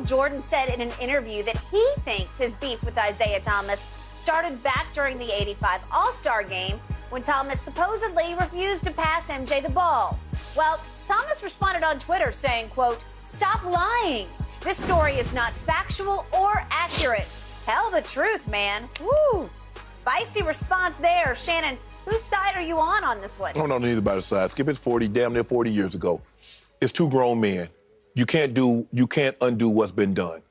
Jordan said in an interview that he thinks his beef with Isiah Thomas started back during the '85 All-Star game when Thomas supposedly refused to pass MJ the ball. Well, Thomas responded on Twitter saying, quote, "Stop lying. This story is not factual or accurate. Tell the truth, man." Woo! Spicy response there. Shannon, whose side are you on this one? I don't know anybody's side. Skip, it's damn near 40 years ago. It's two grown men. You can't undo what's been done.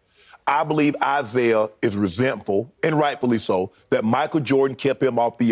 I believe Isiah is resentful, and rightfully so, that Michael Jordan kept him off the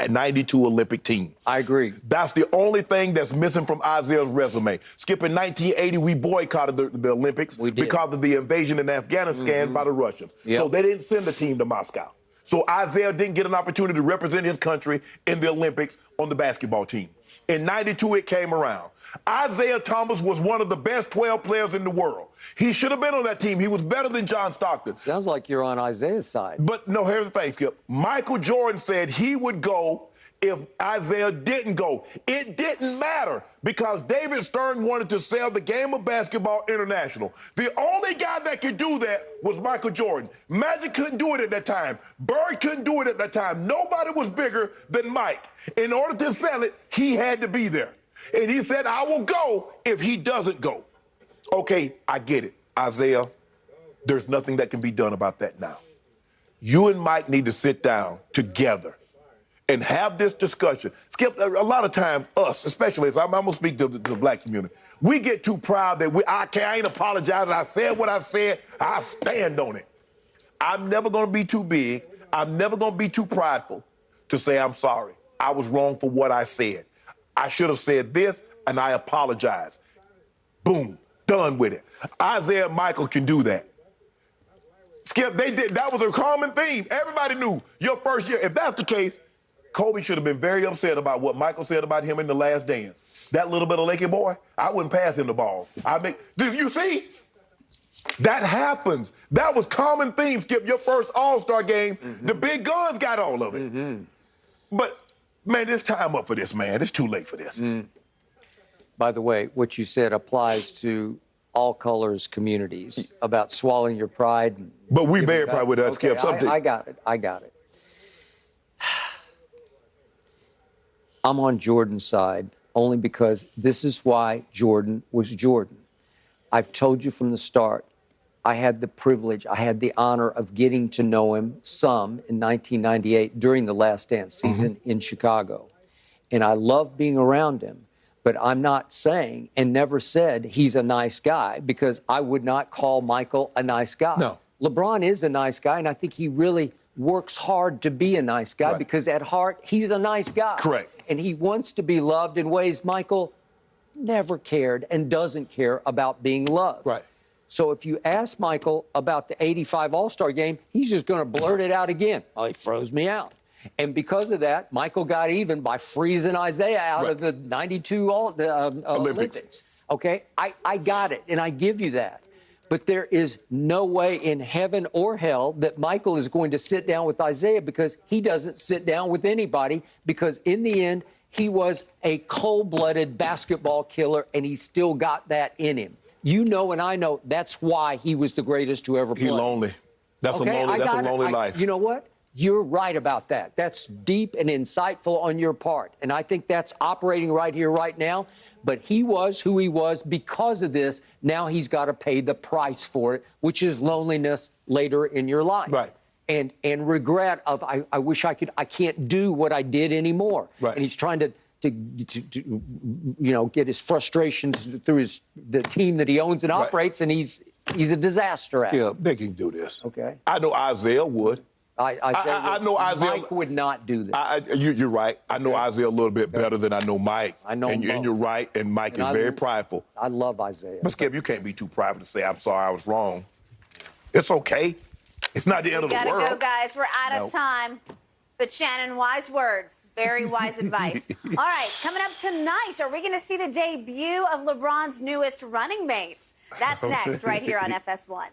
92 Olympic team. I agree. That's the only thing that's missing from Isiah's resume. Skip, in 1980, we boycotted the Olympics because of the invasion in Afghanistan by the Russians. Yep. So they didn't send the team to Moscow. So Isiah didn't get an opportunity to represent his country in the Olympics on the basketball team. In 92, it came around. Isiah Thomas was one of the best 12 players in the world. He should have been on that team. He was better than John Stockton. Sounds like you're on Isiah's side. But no, here's the thing, Skip. Michael Jordan said he would go if Isiah didn't go. It didn't matter because David Stern wanted to sell the game of basketball international. The only guy that could do that was Michael Jordan. Magic couldn't do it at that time. Bird couldn't do it at that time. Nobody was bigger than Mike. In order to sell it, he had to be there. And he said, I will go if he doesn't go. Okay, I get it. Isiah, there's nothing that can be done about that now. You and Mike need to sit down together and have this discussion. Skip, a lot of times, us, especially, I'm going to speak to the black community, we get too proud that I ain't apologizing. I said what I said. I stand on it. I'm never going to be too big. I'm never going to be too prideful to say I'm sorry. I was wrong for what I said. I should have said this, and I apologize. Boom, done with it. Isiah and Michael can do that. Skip, they did. That was a common theme. Everybody knew your first year. If that's the case, Kobe should have been very upset about what Michael said about him in The Last Dance. That little bit of Lakey boy, I wouldn't pass him the ball. Did you see? That happens. That was common theme, Skip. Your first All-Star game, the big guns got all of it. But, man, it's time up for this, man. It's too late for this. By the way, what you said applies to all colors communities about swallowing your pride. But we very proud with that, Skip. I got it. I got it. I'm on Jordan's side only because this is why Jordan was Jordan. I've told you from the start, I had the privilege, I had the honor of getting to know him some in 1998 during the Last Dance season in Chicago. And I love being around him. But I'm not saying and never said he's a nice guy because I would not call Michael a nice guy. No. LeBron is a nice guy, and I think he really works hard to be a nice guy because at heart, he's a nice guy. Correct. And he wants to be loved in ways Michael never cared and doesn't care about being loved. Right. So if you ask Michael about the '85 All-Star game, he's just going to blurt it out again. Oh, he froze me out. And because of that, Michael got even by freezing Isiah out of the '92 Olympics. Okay, I got it, and I give you that. But there is no way in heaven or hell that Michael is going to sit down with Isiah because he doesn't sit down with anybody because in the end, he was a cold-blooded basketball killer, and he still got that in him. You know and I know that's why he was the greatest to ever play. He's lonely. That's a lonely life. You know what? You're right about that. That's deep and insightful on your part. And I think that's operating right here, right now. But he was who he was because of this. Now he's got to pay the price for it, which is loneliness later in your life. Right. And I wish I can't do what I did anymore. Right. And he's trying to get his frustrations through the team that he owns and operates, and he's a disaster at it. Yeah, they can do this. Okay. I know Isiah would. I know Isiah. Mike would not do this. You're right. I know Isiah a little bit better than I know Mike. I know and you're right, and Mike is very prideful. I love Isiah. But Skip, you can't be too prideful to say, I'm sorry, I was wrong. It's okay. It's not the end of the world. We gotta go, guys. We're out of time. But Shannon, wise words. Very wise advice. All right, coming up tonight, are we going to see the debut of LeBron's newest running mates? That's next, right here on FS1.